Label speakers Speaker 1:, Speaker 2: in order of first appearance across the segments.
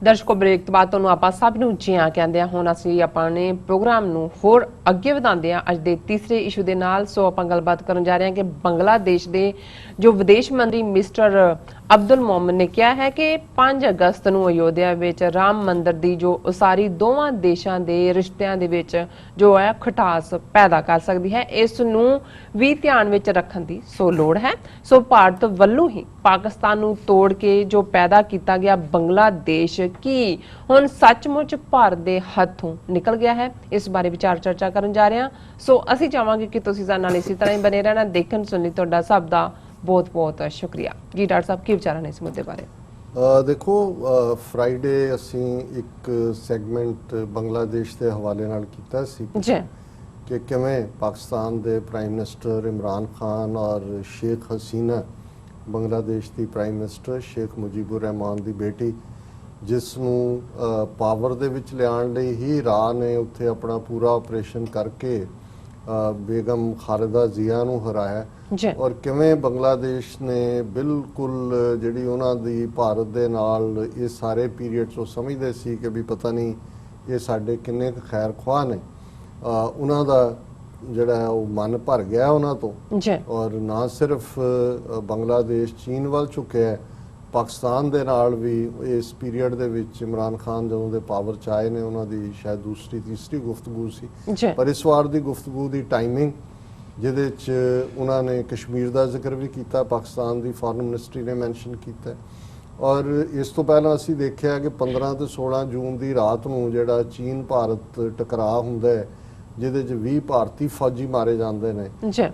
Speaker 1: ਦਰਸ਼ਕੋ break ਤੋਂ ਬਾਅਦ ਤੁਹਾਨੂੰ ਆਪਾਂ ਸਭ ਨੂੰ ਜੀਆਂ ਕਹਿੰਦੇ ਆ। ਹੁਣ ਅਸੀਂ ਆਪਣੇ ਪ੍ਰੋਗਰਾਮ ਨੂੰ ਹੋਰ ਅੱਗੇ ਵਧਾਉਂਦੇ ਆ ਅੱਜ ਦੇ ਤੀਸਰੇ ਇਸ਼ੂ ਦੇ ਨਾਲ। ਸੋ ਆਪਾਂ ਗੱਲਬਾਤ ਕਰਨ ਜਾ ਰਹੇ ਹਾਂ ਕਿ ਬੰਗਲਾਦੇਸ਼ ਦੇ ਜੋ ਵਿਦੇਸ਼ ਮੰਤਰੀ ਮਿਸਟਰ ਅਬਦੁਲ ਮੋਮਨ ਨੇ ਕਿਹਾ ਹੈ ਕਿ 5 ਅਗਸਤ ਨੂੰ ਅਯੋਧਿਆ ਵਿੱਚ ਰਾਮ ਮੰਦਿਰ ਦੀ ਜੋ ਉਸਾਰੀ ਦੋਵਾਂ ਦੇਸ਼ਾਂ ਦੇ ਰਿਸ਼ਤਿਆਂ ਦੇ ਵਿੱਚ ਜੋ ਹੈ ਖਟਾਸ ਪੈਦਾ ਕਰ ਸਕਦੀ ਹੈ, ਇਸ ਨੂੰ ਵੀ ਧਿਆਨ ਵਿੱਚ ਰੱਖਣ ਦੀ ਲੋੜ ਹੈ। ਸੋ ਭਾਰਤ ਵੱਲੋਂ ਹੀ ਪਾਕਿਸਤਾਨ ਨੂੰ ਤੋੜ ਕੇ ਜੋ ਪੈਦਾ ਕੀਤਾ ਗਿਆ ਬੰਗਲਾਦੇਸ਼ ਕੀ ਹੁਣ ਸੱਚਮੁੱਚ ਭਾਰਤ ਦੇ ਹੱਥੋਂ ਨਿਕਲ ਗਿਆ ਹੈ, ਇਸ ਬਾਰੇ ਵਿਚਾਰ ਚਰਚਾ ਕਰਨ ਜਾ ਰਹੇ ਹਾਂ। ਸੋ ਅਸੀਂ ਚਾਹਾਂਗੇ ਕਿ ਤੁਸੀਂ ਸਾਡੇ ਨਾਲ ਇਸੇ ਤਰ੍ਹਾਂ ਹੀ ਬਨੇ ਰਹਿਣਾ। ਦੇਖਣ ਸੁਣਨ ਲਈ ਤੁਹਾਡਾ ਸਭ ਦਾ बहुत बहुत शुक्रिया जी। डॉक्टर साहब की विचार ने इस मुद्दे बारे?
Speaker 2: देखो फ्राइडे असी एक सैगमेंट बांग्लादेश के हवाले नाल कीता सी कि किवें पाकिस्तान के प्राइम मिनिस्टर इमरान खान और शेख हसीना बांग्लादेश की प्राइम मिनिस्टर शेख मुजीबुर रहमान की बेटी जिसनूं पावर दे विच लियाण लई ही राह ने उत्थे अपना पूरा ऑपरेशन करके बेगम खालिदा जिया नूं हराया और किवें बांग्लादेश ने बिल्कुल जिहड़ी उन्हां दी भारत दे नाल ये सारे पीरीयड चों समझदे सी कि भी पता नहीं ये साडे किन्ने खैर ख्वाह ने, उन्हां दा जिहड़ा है वो मन भर गया उन्हां तो। और ना सिर्फ बांग्लादेश चीन वाल चुके है, पाकिस्तान दे नाल भी इस पीरीयड दे विच इमरान खान जदों दे पावर च आए ने उन्हां दी शायद दूसरी तीसरी गुफ्तगू सी, पर इस वार दी गुफ्तगू दी टाइमिंग जिहदे च उन्होंने कश्मीर का जिक्र भी किया, पाकिस्तान की फॉरेन मिनिस्ट्री ने मैंशन किया। और इस तो पहला असी देखा कि 15 तो 16 जून की रात को जिहड़ा चीन भारत टकराव हुंदा है जिहदे च 20 भारती फौजी मारे जाते हैं,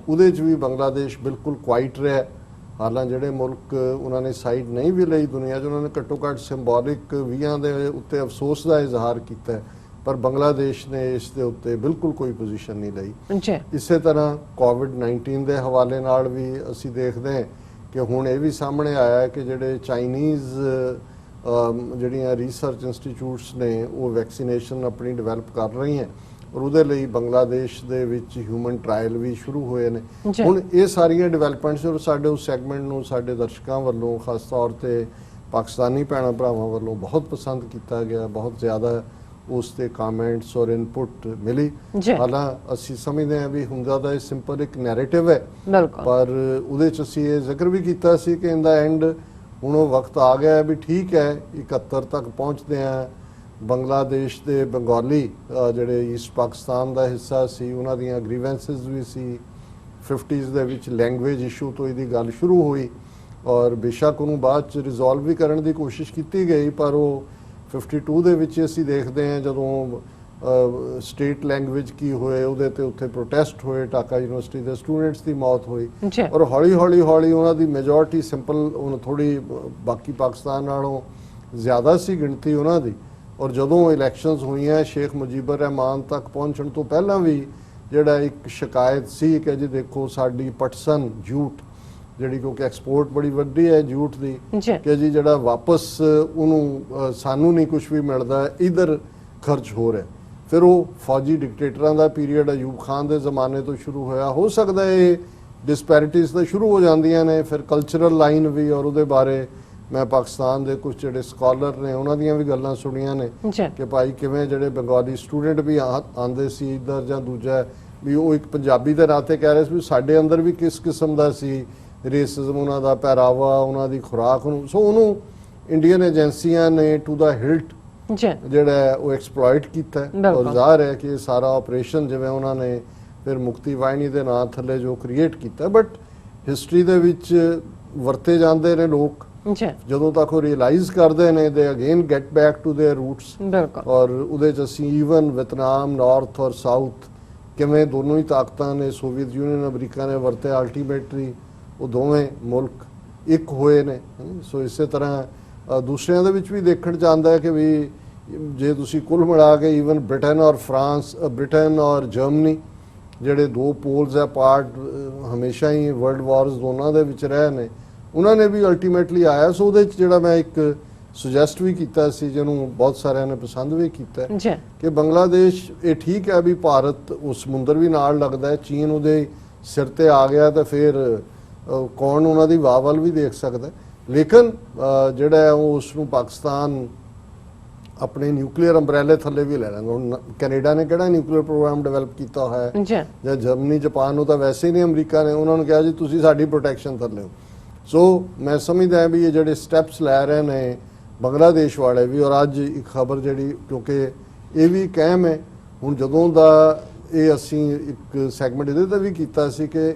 Speaker 2: उहदे च भी बांग्लादेश बिल्कुल क्वाइट रहा। हालां जिहड़े मुल्क उन्होंने साइड नहीं भी लई दुनिया च, उन्होंने घट्टो घट्ट सिंबॉलिक 20 के उत्ते अफसोस का इजहार किया, पर बांग्लादेश ने इस दे उत्ते बिल्कुल कोई पोजीशन नहीं लई। इस तरह कोविड-19 के हवाले नाल भी असी देखते हैं कि हुण ये भी सामने आया है कि जिहड़े चाइनीज़ जिहड़ियां रिसर्च इंस्टीट्यूट्स ने वो वैक्सीनेशन अपनी डिवेलप कर रही हैं और उहदे लई बांग्लादेश दे विच ह्यूमन ट्रायल भी शुरू होए ने। हुण ये सारियां डिवेलपमेंट्स और साडे उस सैगमेंट नूं साडे दर्शकों वालों खास तौर ते पाकिस्तानी भैणां भरावां वालों बहुत पसंद किया गया, बहुत ज़्यादा उसते कमेंट्स और इनपुट मिली। हालां असी समझते हैं भी हुंदा तां सिंपल एक नैरेटिव है, पर उहदे च असी ये जिक्र भी किया सी कि इन द एंड हुण वो वक्त आ गया है भी ठीक है 71 तक पहुँचते हैं। बांग्लादेश के बंगाली जिहड़े ईस्ट पाकिस्तान का हिस्सा सी उन्हां दीयां ग्रीवेंसिस भी सी, 50s दे विच लैंगुएज इशू तो इहदी गल शुरू हुई और बेशक उहनूं बाद च रिजोल्व भी करने की कोशिश की गई, पर वो 52 ਦੇ ਵਿੱਚ ਅਸੀਂ ਦੇਖਦੇ ਹਾਂ ਜਦੋਂ ਸਟੇਟ ਲੈਂਗੁਏਜ ਕੀ ਹੋਏ ਉਹਦੇ ਤੇ ਉੱਥੇ ਪ੍ਰੋਟੈਸਟ ਹੋਏ, ਢਾਕਾ ਯੂਨੀਵਰਸਿਟੀ ਦੇ ਸਟੂਡੈਂਟਸ ਦੀ ਮੌਤ ਹੋਈ ਔਰ ਹੌਲੀ ਉਹਨਾਂ ਦੀ ਮੈਜੋਰਟੀ ਸਿੰਪਲ ਹੁਣ ਥੋੜੀ ਬਾਕੀ ਪਾਕਿਸਤਾਨ ਨਾਲੋਂ ਜ਼ਿਆਦਾ ਸੀ ਗਿਣਤੀ ਉਹਨਾਂ ਦੀ। ਔਰ ਜਦੋਂ ਇਲੈਕਸ਼ਨਸ ਹੋਈਆਂ ਸ਼ੇਖ ਮੁਜੀਬੁਰ ਰਹਿਮਾਨ ਤੱਕ ਪਹੁੰਚਣ ਤੋਂ ਪਹਿਲਾਂ ਵੀ ਜਿਹੜਾ ਇੱਕ ਸ਼ਿਕਾਇਤ ਸੀ ਕਿ ਜੀ ਦੇਖੋ ਸਾਡੀ ਪਟਸਨ ਜੂਟ ਜਿਹੜੀ ਕਿਉਂਕਿ ਐਕਸਪੋਰਟ ਬੜੀ ਵੱਡੀ ਹੈ ਜੂਟ ਦੀ ਕਿ ਜੀ ਜਿਹੜਾ ਵਾਪਸ ਉਹਨੂੰ ਸਾਨੂੰ ਨਹੀਂ ਕੁਝ ਵੀ ਮਿਲਦਾ ਇਧਰ ਖਰਚ ਹੋ ਰਿਹਾ। ਫਿਰ ਉਹ ਫੌਜੀ ਡਿਕਟੇਟਰਾਂ ਦਾ ਪੀਰੀਅਡ ਅਯੂਬ ਖਾਨ ਦੇ ਜ਼ਮਾਨੇ ਤੋਂ ਸ਼ੁਰੂ ਹੋਇਆ। ਹੋ ਸਕਦਾ ਇਹ ਡਿਸਪੈਰਿਟੀਜ਼ ਤਾਂ ਸ਼ੁਰੂ ਹੋ ਜਾਂਦੀਆਂ ਨੇ, ਫਿਰ ਕਲਚਰਲ ਲਾਈਨ ਵੀ ਔਰ ਉਹਦੇ ਬਾਰੇ ਮੈਂ ਪਾਕਿਸਤਾਨ ਦੇ ਕੁਝ ਜਿਹੜੇ ਸਕਾਲਰ ਨੇ ਉਹਨਾਂ ਦੀਆਂ ਵੀ ਗੱਲਾਂ ਸੁਣੀਆਂ ਨੇ ਕਿ ਭਾਈ ਕਿਵੇਂ ਜਿਹੜੇ ਬੰਗਾਲੀ ਸਟੂਡੈਂਟ ਵੀ ਆਉਂਦੇ ਸੀ ਇੱਧਰ ਜਾਂ ਦੂਜਾ ਵੀ ਉਹ ਇੱਕ ਪੰਜਾਬੀ ਦੇ ਨਾਤੇ ਕਹਿ ਰਹੇ ਸੀ ਵੀ ਸਾਡੇ ਅੰਦਰ ਵੀ ਕਿਸ ਕਿਸਮ ਦਾ ਸੀ रेसिज्म, उन्हों का पहरावा, उन्होंने खुराक। सो उन्होंने इंडियन एजेंसियां ने टू द हिल्ट जिहड़ा वो एक्सप्लॉइट किया और जाहिर है कि सारा ऑपरेशन जिवें उन्होंने फिर मुक्ति वाहिनी के नाम थले जो क्रिएट किया, बट हिस्टरी दे विच वरते जाते हैं लोग जदों तक वो रियलाइज करते हैं they again get back to their roots. और उहदे च असीं ईवन वियतनाम नॉर्थ और साउथ किवें दोनों ही ताकतां ने सोवियत यूनियन अमरीका ने वरते अल्टीमेटली वो दोवें मुल्क एक होए ने। सो इस तरह दूसरिਆਂ ਦੇ ਵਿੱਚ ਵੀ ਦੇਖਣ ਜਾਂਦਾ ਹੈ ਕਿ ਵੀ ਜੇ ਤੁਸੀਂ ਕੁੱਲ ਮਿਲਾ ਕੇ ਈਵਨ ਬ੍ਰਿਟਨ ਔਰ ਫਰਾਂਸ ਬ੍ਰਿਟਨ ਔਰ ਜਰਮਨੀ ਜਿਹੜੇ ਦੋ ਪੋਲਸ ਹੈ ਪਾਰਟ ਹਮੇਸ਼ਾ ਹੀ ਵਰਲਡ ਵਾਰਸ ਦੋਨਾਂ ਦੇ ਵਿੱਚ ਰਹੇ ਨੇ, ਉਹਨਾਂ ਨੇ ਵੀ ਅਲਟੀਮੇਟਲੀ ਆਇਆ। ਸੋ ਉਹਦੇ 'ਚ ਜਿਹੜਾ ਮੈਂ ਇੱਕ ਸੁਜੈਸਟ ਵੀ ਕੀਤਾ ਸੀ ਜਿਹਨੂੰ ਬਹੁਤ ਸਾਰਿਆਂ ਨੇ ਪਸੰਦ ਵੀ ਕੀਤਾ ਕਿ ਬੰਗਲਾਦੇਸ਼ ਇਹ ਠੀਕ ਹੈ ਵੀ ਭਾਰਤ ਉਹ ਸਮੁੰਦਰ ਵੀ ਨਾਲ ਲੱਗਦਾ ਹੈ, ਚੀਨ ਉਹਦੇ ਸਿਰ ਤੇ ਆ ਗਿਆ ਤਾਂ ਫਿਰ कौन उन्होंने वाह वाल भी देख सकता है, लेकिन जोड़ा है उसनों पाकिस्तान ਆਪਣੇ ਨਿਊਕਲੀਅਰ ਅੰਬਰੇਲੇ ਥੱਲੇ ਵੀ ਲੈ ਲੈਣਗੇ। ਹੁਣ ਕੈਨੇਡਾ ਨੇ ਕਿਹੜਾ ਨਿਊਕਲੀਅਰ ਪ੍ਰੋਗਰਾਮ ਡਿਵੈਲਪ ਕੀਤਾ ਹੋਇਆ ਹੈ, ਜਾਂ ਜਰਮਨੀ ਜਾਪਾਨ ਨੂੰ ਤਾਂ ਵੈਸੇ ਹੀ ਨਹੀਂ, ਅਮਰੀਕਾ ਨੇ ਉਹਨਾਂ ਨੂੰ ਕਿਹਾ ਜੀ ਤੁਸੀਂ ਸਾਡੀ ਪ੍ਰੋਟੈਕਸ਼ਨ ਥੱਲੇ ਹੋ। ਸੋ ਮੈਂ ਸਮਝਦਾ ਵੀ ਇਹ ਜਿਹੜੇ ਸਟੈਪਸ ਲੈ ਰਹੇ ਨੇ ਬੰਗਲਾਦੇਸ਼ ਵਾਲੇ ਵੀ, ਔਰ ਅੱਜ ਇੱਕ ਖਬਰ ਜਿਹੜੀ, ਕਿਉਂਕਿ ਇਹ ਵੀ ਕਹਿਮ ਹੈ ਹੁਣ ਜਦੋਂ ਦਾ ਇਹ ਅਸੀਂ ਇੱਕ ਸੈਗਮੈਂਟ ਇਹਦੇ ਤੇ ਵੀ ਕੀਤਾ ਸੀ ਕਿ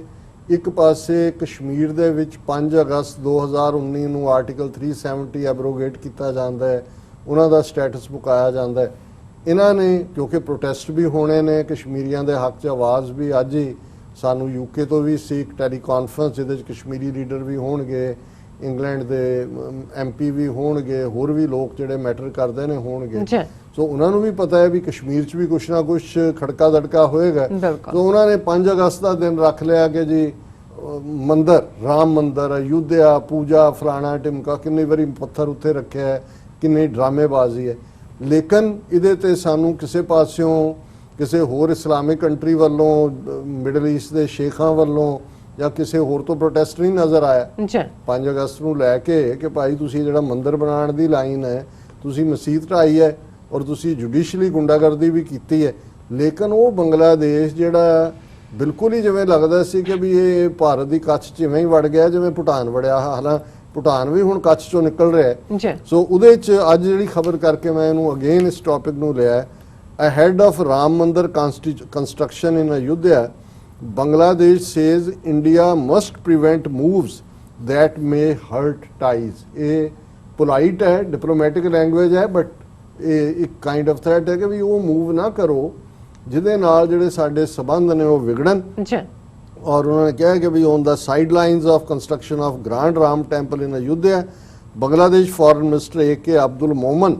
Speaker 2: ਇੱਕ ਪਾਸੇ ਕਸ਼ਮੀਰ ਦੇ ਵਿੱਚ 5 ਅਗਸਤ 2019 ਨੂੰ ਆਰਟੀਕਲ 370 ਐਬਰੋਗੇਟ ਕੀਤਾ ਜਾਂਦਾ ਹੈ, ਉਹਨਾਂ ਦਾ ਸਟੇਟਸ ਮੁਕਾਇਆ ਜਾਂਦਾ ਹੈ। ਇਹਨਾਂ ਨੇ ਕਿਉਂਕਿ ਪ੍ਰੋਟੈਸਟ ਵੀ ਹੋਣੇ ਨੇ ਕਸ਼ਮੀਰੀਆਂ ਦੇ ਹੱਕ 'ਚ, ਆਵਾਜ਼ ਵੀ ਅੱਜ ਹੀ ਸਾਨੂੰ ਯੂਕੇ ਤੋਂ ਵੀ ਸੀ ਇੱਕ ਟੈਲੀਕਾਨਫਰੰਸ ਜਿਹਦੇ 'ਚ ਕਸ਼ਮੀਰੀ ਲੀਡਰ ਵੀ ਹੋਣਗੇ, ਇੰਗਲੈਂਡ ਦੇ MP ਵੀ ਹੋਣਗੇ, ਹੋਰ ਵੀ ਲੋਕ ਜਿਹੜੇ ਮੈਟਰ ਕਰਦੇ ਨੇ ਹੋਣਗੇ। ਸੋ ਉਹਨਾਂ ਨੂੰ ਵੀ ਪਤਾ ਹੈ ਵੀ ਕਸ਼ਮੀਰ 'ਚ ਵੀ ਕੁਛ ਨਾ ਕੁਛ ਖੜਕਾ ਦੜਕਾ ਹੋਏਗਾ। ਸੋ ਉਹਨਾਂ ਨੇ 5 ਅਗਸਤ ਦਾ ਦਿਨ ਰੱਖ ਲਿਆ ਕਿ ਜੀ ਮੰਦਰ, ਰਾਮ ਮੰਦਰ, ਅਯੁੱਧਿਆ, ਪੂਜਾ, ਫਲਾਣਾ ਟਿਮਕਾ, ਕਿੰਨੀ ਵਾਰੀ ਪੱਥਰ ਉੱਥੇ ਰੱਖਿਆ ਹੈ, ਕਿੰਨੀ ਡਰਾਮੇਬਾਜ਼ੀ ਹੈ। ਲੇਕਿਨ ਇਹਦੇ ਤੇ ਸਾਨੂੰ ਕਿਸੇ ਪਾਸਿਓਂ ਕਿਸੇ ਹੋਰ ਇਸਲਾਮਿਕ ਕੰਟਰੀ ਵੱਲੋਂ, ਮਿਡਲ ਈਸਟ ਦੇ ਸ਼ੇਖਾਂ ਵੱਲੋਂ ਜਾਂ ਕਿਸੇ ਹੋਰ ਤੋਂ ਪ੍ਰੋਟੈਸਟ ਨਹੀਂ ਨਜ਼ਰ ਆਇਆ 5 ਅਗਸਤ ਨੂੰ ਲੈ ਕੇ ਕਿ ਭਾਈ ਤੁਸੀਂ ਜਿਹੜਾ ਮੰਦਰ ਬਣਾਉਣ ਦੀ ਲਾਈਨ ਹੈ, ਤੁਸੀਂ ਮਸਜਿਦ ਢਾਈ ਹੈ ਔਰ ਤੁਸੀਂ ਜੁਡੀਸ਼ੀਅਲੀ ਗੁੰਡਾਗਰਦੀ ਵੀ ਕੀਤੀ ਹੈ। ਲੇਕਿਨ ਉਹ ਬੰਗਲਾਦੇਸ਼ ਜਿਹੜਾ ਬਿਲਕੁਲ ਹੀ ਜਿਵੇਂ ਲੱਗਦਾ ਸੀ ਕਿ ਵੀ ਇਹ ਭਾਰਤ ਦੀ ਕੱਛ 'ਚ ਇਵੇਂ ਹੀ ਵੜ ਗਿਆ ਜਿਵੇਂ ਭੂਟਾਨ ਵੜਿਆ, ਹਾਲਾਂ ਭੂਟਾਨ ਵੀ ਹੁਣ ਕੱਛ 'ਚੋਂ ਨਿਕਲ ਰਿਹਾ ਹੈ। ਸੋ ਉਹਦੇ 'ਚ ਅੱਜ ਜਿਹੜੀ ਖਬਰ ਕਰਕੇ ਮੈਂ ਇਹਨੂੰ ਅਗੇਨ ਇਸ ਟੌਪਿਕ ਨੂੰ ਲਿਆ, ahead of Ram Mandir construction in Ayodhya, Bangladesh says India must prevent moves that may hurt ties. ਇਹ polite ਹੈ, diplomatic language ਹੈ, but ਇਹ ਇੱਕ kind of threat ਹੈ ਕਿ ਵੀ ਉਹ move ਨਾ ਕਰੋ ਜਿਹਦੇ ਨਾਲ ਜਿਹੜੇ ਸਾਡੇ ਸਬੰਧ ਨੇ ਉਹ ਵਿਗੜਨ। ਔਰ ਉਹਨਾਂ ਨੇ ਕਿਹਾ ਕਿ ਵੀ on the sidelines of construction of Grand Ram Temple in Ayodhya, Bangladesh Foreign Minister A.K. Abdul Momen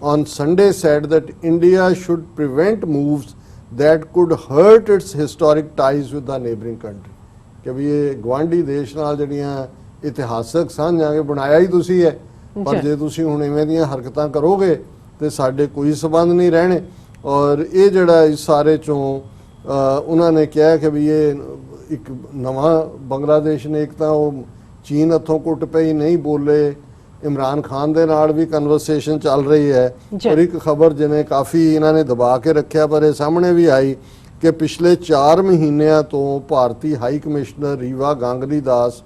Speaker 2: on Sunday said that India should prevent moves that could hurt its historic ties with the neighboring country. ਕਿ ਵੀ ਇਹ ਗਵਾਂਢੀ ਦੇਸ਼ ਨਾਲ ਜਿਹੜੀਆਂ ਇਤਿਹਾਸਕ ਸਾਂਝਾਂ ਕੇ ਬਣਾਇਆ ਹੀ ਤੁਸੀਂ ਹੈ, ਪਰ ਜੇ ਤੁਸੀਂ ਹੁਣ ਇਵੇਂ ਦੀਆਂ ਹਰਕਤਾਂ ਕਰੋਗੇ ਤੇ ਸਾਡੇ ਕੋਈ ਸਬੰਧ ਨਹੀਂ ਰਹਿਣੇ। ਔਰ ਇਹ ਜਿਹੜਾ ਇਸ ਸਾਰੇ ਚੋਂ ਉਹਨਾਂ ਨੇ ਕਿਹਾ ਕਿ ਵੀ ਇਹ ਇੱਕ ਨਵਾਂ ਬੰਗਲਾਦੇਸ਼ ਨੇ, ਇੱਕ ਤਾਂ ਉਹ ਚੀਨ ਹੱਥੋਂ ਕੁੱਟ ਪਈ ਨਹੀਂ ਬੋਲੇ, ਇਮਰਾਨ ਖਾਨ ਦੇ ਨਾਲ ਵੀ ਕਨਵਰਸੇਸ਼ਨ ਚੱਲ ਰਹੀ ਹੈ। ਔਰ ਇੱਕ ਖਬਰ ਜਿਹਨੇ ਕਾਫੀ ਇਹਨਾਂ ਨੇ ਦਬਾ ਕੇ ਰੱਖਿਆ ਪਰ ਇਹ ਸਾਹਮਣੇ ਵੀ ਆਈ ਕਿ ਪਿਛਲੇ 4 ਮਹੀਨਿਆਂ ਤੋਂ ਭਾਰਤੀ ਹਾਈ ਕਮਿਸ਼ਨਰ ਰੀਵਾ ਗਾਂਗਲੀ ਦਾਸ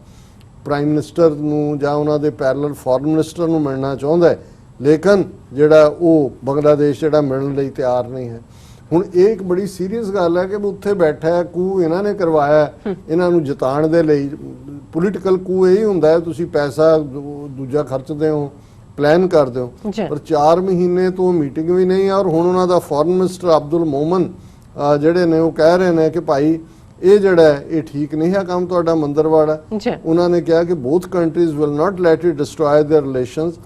Speaker 2: ਪ੍ਰਾਈਮ ਮਿਨਿਸਟਰ ਨੂੰ ਜਾਂ ਉਹਨਾਂ ਦੇ ਪੈਰਲਲ ਫੋਰਨ ਮਿਨਿਸਟਰ ਨੂੰ ਮਿਲਣਾ ਚਾਹੁੰਦਾ ਹੈ, ਲੇਕਿਨ ਜਿਹੜਾ ਉਹ ਬੰਗਲਾਦੇਸ਼ ਜਿਹੜਾ ਮਿਲਣ ਲਈ ਤਿਆਰ ਨਹੀਂ ਹੈ। ਹੁਣ ਇਹ ਇੱਕ ਬੜੀ ਸੀਰੀਅਸ ਗੱਲ ਹੈ ਕਿ ਉੱਥੇ ਬੈਠਾ ਹੈ, ਕੂ ਇਹਨਾਂ ਨੇ ਕਰਵਾਇਆ ਇਹਨਾਂ ਨੂੰ ਜਿਤਾਉਣ ਦੇ ਲਈ। ਪੋਲੀਟੀਕਲ ਕੂ ਇਹ ਹੀ ਹੁੰਦਾ ਹੈ, ਤੁਸੀਂ ਪੈਸਾ ਦੂਜਾ ਖਰਚਦੇ ਹੋ, ਪਲਾਨ ਕਰਦੇ ਹੋ, ਪਰ 4 ਮਹੀਨੇ ਤੋਂ ਮੀਟਿੰਗ ਵੀ ਨਹੀਂ। ਔਰ ਹੁਣ ਉਹਨਾਂ ਦਾ ਫੋਰਨ ਮਿਨਿਸਟਰ ਅਬਦੁਲ ਮੋਮਨ ਜਿਹੜੇ ਨੇ ਉਹ ਕਹਿ ਰਹੇ ਨੇ ਕਿ ਭਾਈ ਇਹ ਜਿਹੜਾ ਇਹ ਠੀਕ ਨਹੀਂ ਹੈ ਕੰਮ ਤੁਹਾਡਾ ਮੰਦਰ ਵਾਲਾ। ਉਹਨਾਂ ਨੇ ਕਿਹਾ ਕਿ both countries will not let it destroy their relations.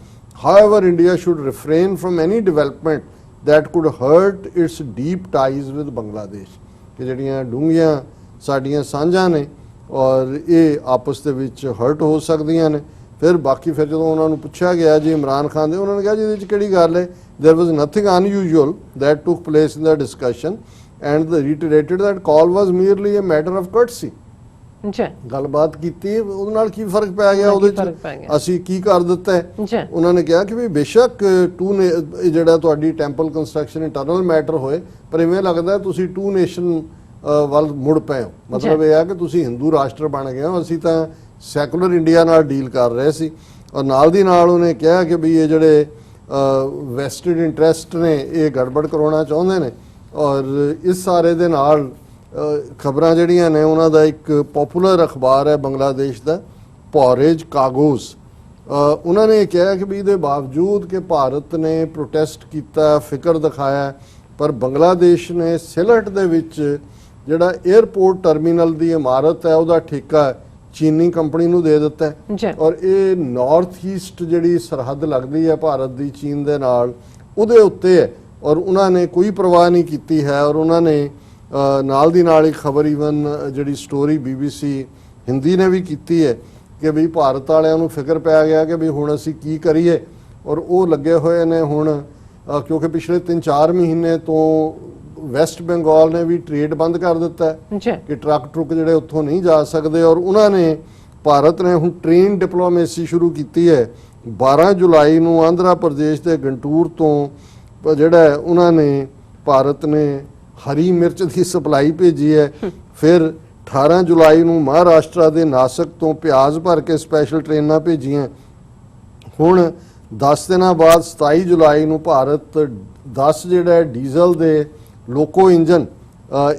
Speaker 2: However, India should refrain from any development that could hurt its deep ties with Bangladesh. ਕਿ ਜਿਹੜੀਆਂ ਡੂੰਘੀਆਂ ਸਾਡੀਆਂ ਸਾਂਝਾਂ ਨੇ ਔਰ ਇਹ ਆਪਸ ਦੇ ਵਿੱਚ ਹਰਟ ਹੋ ਸਕਦੀਆਂ ਨੇ। ਫਿਰ ਬਾਕੀ ਫਿਰ ਜਦੋਂ ਉਹਨਾਂ ਨੂੰ ਪੁੱਛਿਆ ਗਿਆ ਜੀ ਇਮਰਾਨ ਖਾਨ ਦੇ, ਉਹਨਾਂ ਨੇ ਕਿਹਾ ਜਿਹਦੇ ਵਿੱਚ ਕਿਹੜੀ ਗੱਲ ਹੈ, there was nothing unusual that took place in the discussion and they reiterated that call was merely a matter of courtesy. ਗੱਲਬਾਤ ਕੀਤੀ, ਉਹਦੇ ਨਾਲ ਕੀ ਫਰਕ ਪੈ ਗਿਆ, ਉਹਦੇ ਚ ਅਸੀਂ ਕੀ ਕਰ ਦਿੱਤਾ ਹੈ। ਉਹਨਾਂ ਨੇ ਕਿਹਾ ਕਿ ਵੀ ਬੇਸ਼ੱਕ ਜਿਹੜਾ ਤੁਹਾਡੀ ਟੈਂਪਲ ਕੰਸਟਰਕਸ਼ਨ ਇੰਟਰਨਲ ਮੈਟਰ ਹੋਏ, ਪਰ ਇਵੇਂ ਲੱਗਦਾ ਤੁਸੀਂ 2 ਨੇਸ਼ਨ ਵੱਲ ਮੁੜ ਪਏ ਹੋ। ਮਤਲਬ ਇਹ ਹੈ ਕਿ ਤੁਸੀਂ ਹਿੰਦੂ ਰਾਸ਼ਟਰ ਬਣ ਗਏ ਹੋ, ਅਸੀਂ ਤਾਂ ਸੈਕੂਲਰ ਇੰਡੀਆ ਨਾਲ ਡੀਲ ਕਰ ਰਹੇ ਸੀ। ਔਰ ਨਾਲ ਦੀ ਨਾਲ ਉਹਨੇ ਕਿਹਾ ਕਿ ਵੀ ਇਹ ਜਿਹੜੇ ਵੈਸਟਡ ਇੰਟਰਸਟ ਨੇ ਇਹ ਗੜਬੜ ਕਰਾਉਣਾ ਚਾਹੁੰਦੇ ਨੇ। ਔਰ ਇਸ ਸਾਰੇ ਦੇ ਨਾਲ ਖਬਰਾਂ ਜਿਹੜੀਆਂ ਨੇ ਉਹਨਾਂ ਦਾ ਇੱਕ ਪਪੂਲਰ ਅਖਬਾਰ ਹੈ ਬੰਗਲਾਦੇਸ਼ ਦਾ, ਪੌਰੇਜ ਕਾਗੋਜ਼, ਉਹਨਾਂ ਨੇ ਕਿਹਾ ਕਿ ਵੀ ਇਹਦੇ ਬਾਵਜੂਦ ਕਿ ਭਾਰਤ ਨੇ ਪ੍ਰੋਟੈਸਟ ਕੀਤਾ, ਫਿਕਰ ਦਿਖਾਇਆ, ਪਰ ਬੰਗਲਾਦੇਸ਼ ਨੇ ਸਿਲਟ ਦੇ ਵਿੱਚ ਜਿਹੜਾ 에ਅਰਪੋਰਟ ਟਰਮੀਨਲ ਦੀ ਇਮਾਰਤ ਹੈ ਉਹਦਾ ਠੇਕਾ ਚੀਨੀ ਕੰਪਨੀ ਨੂੰ ਦੇ ਦਿੱਤਾ ਹੈ। ਔਰ ਇਹ ਨਾਰਥ ਈਸਟ ਜਿਹੜੀ ਸਰਹੱਦ ਲੱਗਦੀ ਹੈ ਭਾਰਤ ਦੀ ਚੀਨ ਦੇ ਨਾਲ, ਉਹਦੇ ਉੱਤੇ ਹੈ। ਔਰ ਉਹਨਾਂ ਨੇ ਕੋਈ ਪਰਵਾਹ ਨਹੀਂ ਕੀਤੀ ਹੈ। ਔਰ ਉਹਨਾਂ ਨੇ ਨਾਲ ਦੀ ਨਾਲ ਇੱਕ ਖਬਰ ਈਵਨ ਜਿਹੜੀ ਸਟੋਰੀ BBC ਹਿੰਦੀ ਨੇ ਵੀ ਕੀਤੀ ਹੈ ਕਿ ਵੀ ਭਾਰਤ ਵਾਲਿਆਂ ਨੂੰ ਫਿਕਰ ਪੈ ਗਿਆ ਕਿ ਵੀ ਹੁਣ ਅਸੀਂ ਕੀ ਕਰੀਏ। ਔਰ ਉਹ ਲੱਗੇ ਹੋਏ ਨੇ ਹੁਣ, ਕਿਉਂਕਿ ਪਿਛਲੇ 3-4 ਮਹੀਨੇ ਤੋਂ ਵੈਸਟ ਬੰਗਾਲ ਨੇ ਵੀ ਟ੍ਰੇਡ ਬੰਦ ਕਰ ਦਿੱਤਾ ਕਿ ਟਰੱਕ ਜਿਹੜੇ ਉੱਥੋਂ ਨਹੀਂ ਜਾ ਸਕਦੇ। ਔਰ ਉਹਨਾਂ ਨੇ ਭਾਰਤ ਨੇ ਹੁਣ ਟ੍ਰੇਨ ਡਿਪਲੋਮੇਸੀ ਸ਼ੁਰੂ ਕੀਤੀ ਹੈ। 12 ਜੁਲਾਈ ਨੂੰ ਆਂਧਰਾ ਪ੍ਰਦੇਸ਼ ਦੇ ਗੰਟੂਰ ਤੋਂ ਜਿਹੜਾ ਉਹਨਾਂ ਨੇ ਭਾਰਤ ਨੇ ਹਰੀ ਮਿਰਚ ਦੀ ਸਪਲਾਈ ਭੇਜੀ ਹੈ। ਫਿਰ 18 ਜੁਲਾਈ ਨੂੰ ਮਹਾਰਾਸ਼ਟਰ ਦੇ ਨਾਸਿਕ ਤੋਂ ਪਿਆਜ਼ ਭਰ ਕੇ ਸਪੈਸ਼ਲ ਟ੍ਰੇਨਾਂ ਭੇਜੀਆਂ। ਹੁਣ 10 ਦਿਨਾਂ ਬਾਅਦ 27 ਜੁਲਾਈ ਨੂੰ ਭਾਰਤ 10 ਜਿਹੜਾ ਡੀਜ਼ਲ ਦੇ ਲੋਕੋ ਇੰਜਨ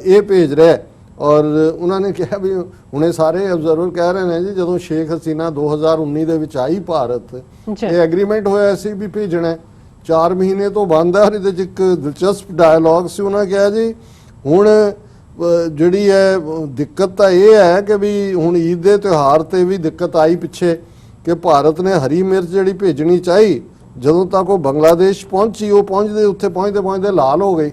Speaker 2: ਇਹ ਭੇਜ ਰਿਹਾ ਹੈ। ਔਰ ਉਹਨਾਂ ਨੇ ਕਿਹਾ ਵੀ ਹੁਣੇ ਸਾਰੇ ਅਬਜ਼ਰਵਰ ਕਹਿ ਰਹੇ ਨੇ ਜੀ ਜਦੋਂ ਸ਼ੇਖ ਹਸੀਨਾ 2019 ਦੇ ਵਿੱਚ ਆਈ ਭਾਰਤ, ਇਹ ਐਗਰੀਮੈਂਟ ਹੋਇਆ ਸੀ ਵੀ ਭੇਜਣਾ, 4 ਮਹੀਨੇ ਤੋਂ ਬੰਦ ਹੈ। ਔਰ ਇਹਦੇ 'ਚ ਇੱਕ ਦਿਲਚਸਪ ਡਾਇਲੌਗ ਸੀ, ਉਹਨਾਂ ਕਿਹਾ ਜੀ ਹੁਣ ਜਿਹੜੀ ਹੈ ਦਿੱਕਤ ਤਾਂ ਇਹ ਹੈ ਕਿ ਵੀ ਹੁਣ ਈਦ ਦੇ ਤਿਉਹਾਰ ਤੇ ਵੀ ਦਿੱਕਤ ਆਈ ਪਿੱਛੇ ਕਿ ਭਾਰਤ ਨੇ ਹਰੀ ਮਿਰਚ ਜਿਹੜੀ ਭੇਜਣੀ ਚਾਹੀ, ਜਦੋਂ ਤੱਕ ਉਹ ਬੰਗਲਾਦੇਸ਼ ਪਹੁੰਚੀ ਉਹ ਉੱਥੇ ਪਹੁੰਚਦੇ ਲਾਲ ਹੋ ਗਈ।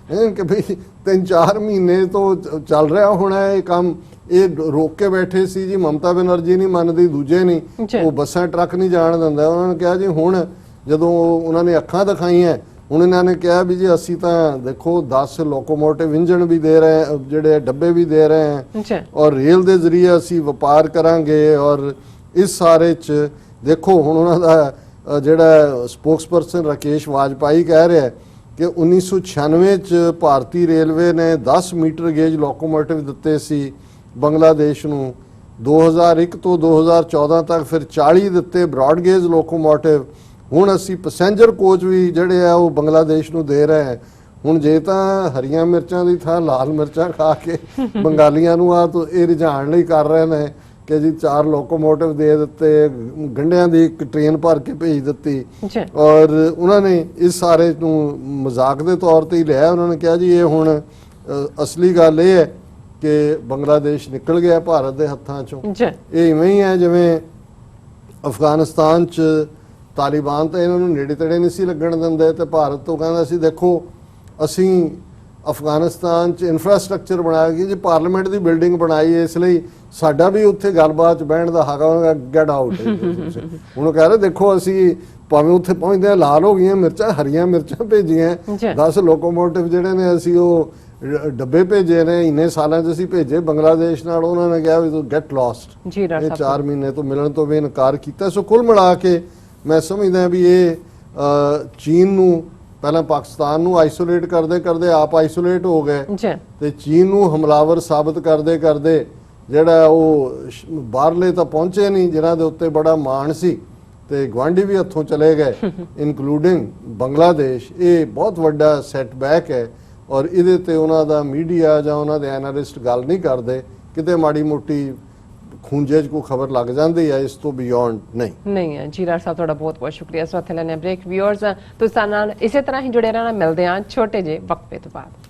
Speaker 2: ਕਿ ਵੀ 3-4 ਮਹੀਨੇ ਤੋਂ ਚੱਲ ਰਿਹਾ ਹੋਣਾ ਇਹ ਕੰਮ, ਇਹ ਰੋਕ ਕੇ ਬੈਠੇ ਸੀ ਜੀ। ਮਮਤਾ ਬੈਨਰਜੀ ਨਹੀਂ ਮੰਨਦੀ, ਦੂਜੇ ਨਹੀਂ, ਉਹ ਬੱਸਾਂ ਟਰੱਕ ਨਹੀਂ ਜਾਣ ਦਿੰਦਾ। ਉਹਨਾਂ ਨੇ ਕਿਹਾ ਜੀ ਹੁਣ ਜਦੋਂ ਉਹਨਾਂ ਨੇ ਅੱਖਾਂ ਦਿਖਾਈਆਂ, ਹੁਣ ਇਹਨਾਂ ਨੇ ਕਿਹਾ ਵੀ ਜੀ ਅਸੀਂ ਤਾਂ ਦੇਖੋ 10 ਲੋਕੋਮੋਟਿਵ ਇੰਜਣ ਵੀ ਦੇ ਰਹੇ ਹਾਂ, ਜਿਹੜੇ ਡੱਬੇ ਵੀ ਦੇ ਰਹੇ ਹਾਂ, ਔਰ ਰੇਲ ਦੇ ਜ਼ਰੀਏ ਅਸੀਂ ਵਪਾਰ ਕਰਾਂਗੇ। ਔਰ ਇਸ ਸਾਰੇ 'ਚ ਦੇਖੋ ਹੁਣ ਉਹਨਾਂ ਦਾ ਜਿਹੜਾ ਸਪੋਕਸਪਰਸਨ ਰਾਕੇਸ਼ ਵਾਜਪਾਈ ਕਹਿ ਰਿਹਾ ਕਿ 1996 'ਚ ਭਾਰਤੀ ਰੇਲਵੇ ਨੇ 10 ਮੀਟਰ ਗੇਜ ਲੋਕੋਮੋਟਿਵ ਦਿੱਤੇ ਸੀ ਬੰਗਲਾਦੇਸ਼ ਨੂੰ, 2001 ਤੋਂ 2014 ਤੱਕ ਫਿਰ 40 ਦਿੱਤੇ ਬ੍ਰੌਡ ਗੇਜ ਲੋਕੋਮੋਟਿਵ। ਹੁਣ ਅਸੀਂ ਪੈਸੇਂਜਰ ਕੋਚ ਵੀ ਜਿਹੜੇ ਆ ਉਹ ਬੰਗਲਾਦੇਸ਼ ਨੂੰ ਦੇ ਰਹੇ ਹਾਂ। ਹੁਣ ਜੇ ਤਾਂ ਹਰੀਆਂ ਮਿਰਚਾਂ ਦੀ ਥਾਂ ਲਾਲ ਮਿਰਚਾਂ ਖਾ ਕੇ ਬੰਗਾਲੀਆਂ ਨੂੰ ਇਹ ਰਿਝਾਣ ਲਈ ਕਰ ਰਹੇ ਨੇ ਕਿ ਜੀ 4 ਲੋਕੋਮੋਟਿਵ ਦੇ ਦਿੱਤੇ, ਗੰਢਿਆਂ ਦੀ ਇੱਕ ਟ੍ਰੇਨ ਭਰ ਕੇ ਭੇਜ ਦਿੱਤੀ। ਔਰ ਉਹਨਾਂ ਨੇ ਇਸ ਸਾਰੇ ਨੂੰ ਮਜ਼ਾਕ ਦੇ ਤੌਰ ਤੇ ਹੀ ਲਿਆ। ਉਹਨਾਂ ਨੇ ਕਿਹਾ ਜੀ ਇਹ ਹੁਣ ਅਸਲੀ ਗੱਲ ਇਹ ਹੈ ਕਿ ਬੰਗਲਾਦੇਸ਼ ਨਿਕਲ ਗਿਆ ਭਾਰਤ ਦੇ ਹੱਥਾਂ ਚੋਂ। ਇਹ ਇਵੇਂ ਹੀ ਹੈ ਜਿਵੇਂ ਅਫਗਾਨਿਸਤਾਨ 'ਚ ਤਾਲਿਬਾਨ ਤਾਂ ਇਹਨਾਂ ਨੂੰ ਨੇੜੇ ਤੇੜੇ ਨਹੀਂ ਸੀ ਲੱਗਣ ਦਿੰਦੇ, ਤੇ ਭਾਰਤ ਤੋਂ ਕਹਿੰਦਾ ਸੀ ਦੇਖੋ ਅਸੀਂ ਅਫਗਾਨਿਸਤਾਨ 'ਚ ਇਨਫਰਾਸਟ੍ਰਕਚਰ ਬਣਾਇਆ ਕਿ ਜੀ ਪਾਰਲੀਮੈਂਟ ਦੀ ਬਿਲਡਿੰਗ ਬਣਾਈ ਹੈ, ਇਸ ਲਈ ਸਾਡਾ ਵੀ ਉੱਥੇ ਗੱਲਬਾਤ 'ਚ ਬਹਿਣ ਦਾ ਹੱਕ ਹੈ, ਗੈਟ ਆਊਟ। ਹੁਣ ਕਹਿ ਰਹੇ ਦੇਖੋ ਅਸੀਂ ਭਾਵੇਂ ਉੱਥੇ ਪਹੁੰਚਦੇ ਲਾਲ ਹੋ ਗਈਆਂ ਮਿਰਚਾਂ, ਹਰੀਆਂ ਮਿਰਚਾਂ ਭੇਜੀਆਂ, 10 ਲੋਕੋਮੋਟਿਵ ਜਿਹੜੇ ਨੇ ਅਸੀਂ ਉਹ ਡੱਬੇ ਭੇਜੇ ਨੇ, ਇੰਨੇ ਸਾਲਾਂ 'ਚ ਅਸੀਂ ਭੇਜੇ ਬੰਗਲਾਦੇਸ਼ ਨਾਲ। ਉਹਨਾਂ ਨੇ ਕਿਹਾ ਵੀ ਤੂੰ ਗੈਟ ਲੌਸਟ, ਇਹ 4 ਮਹੀਨੇ ਤੋਂ ਮਿਲਣ ਤੋਂ ਵੀ ਇਨਕਾਰ ਕੀਤਾ। ਸੋ ਕੁੱਲ ਮਿਲਾ ਕੇ ਮੈਂ ਸਮਝਦਾ ਵੀ ਇਹ ਚੀਨ ਨੂੰ ਪਹਿਲਾਂ ਪਾਕਿਸਤਾਨ ਨੂੰ ਆਈਸੋਲੇਟ ਕਰਦੇ ਕਰਦੇ ਆਪ ਆਈਸੋਲੇਟ ਹੋ ਗਏ, ਤੇ ਚੀਨ ਨੂੰ ਹਮਲਾਵਰ ਸਾਬਤ ਕਰਦੇ ਕਰਦੇ ਜਿਹੜਾ ਉਹ ਬਾਹਰਲੇ ਤਾਂ ਪਹੁੰਚੇ ਨਹੀਂ ਜਿਨ੍ਹਾਂ ਦੇ ਉੱਤੇ ਬੜਾ ਮਾਣ ਸੀ, ਤੇ ਗਵਾਂਢੀ ਵੀ ਹੱਥੋਂ ਚਲੇ ਗਏ ਇਨਕਲੂਡਿੰਗ ਬੰਗਲਾਦੇਸ਼। ਇਹ ਬਹੁਤ ਵੱਡਾ ਸੈਟਬੈਕ ਹੈ। ਔਰ ਇਹਦੇ ਤੇ ਉਹਨਾਂ ਦਾ ਮੀਡੀਆ ਜਾਂ ਉਹਨਾਂ ਦੇ ਐਨਾਲਿਸਟ ਗੱਲ ਨਹੀਂ ਕਰਦੇ, ਕਿਤੇ ਮਾੜੀ ਮੋਟੀ ਖੂੰਜੇ 'ਚ ਕੋਈ ਖਬਰ ਲੱਗ ਜਾਂਦੀ ਹੈ, ਇਸ ਤੋਂ ਬਿਯੋਂਡ ਨਹੀਂ
Speaker 1: ਹੈ। ਜੀ ਰਾਜ ਸਾਹਿਬ ਤੁਹਾਡਾ ਬਹੁਤ ਬਹੁਤ ਸ਼ੁਕਰੀਆ। ਸੋ ਇੱਥੇ ਲੈਣੇ ਬ੍ਰੇਕ। ਵਿਊਅਰਸ ਤੁਸੀਂ ਸਾਡੇ ਨਾਲ ਇਸੇ ਤਰ੍ਹਾਂ ਹੀ ਜੁੜੇ ਰਹਿਣਾ, ਮਿਲਦੇ ਹਾਂ ਛੋਟੇ ਜਿਹੇ ਵਕਫੇ ਤੋਂ ਬਾਅਦ।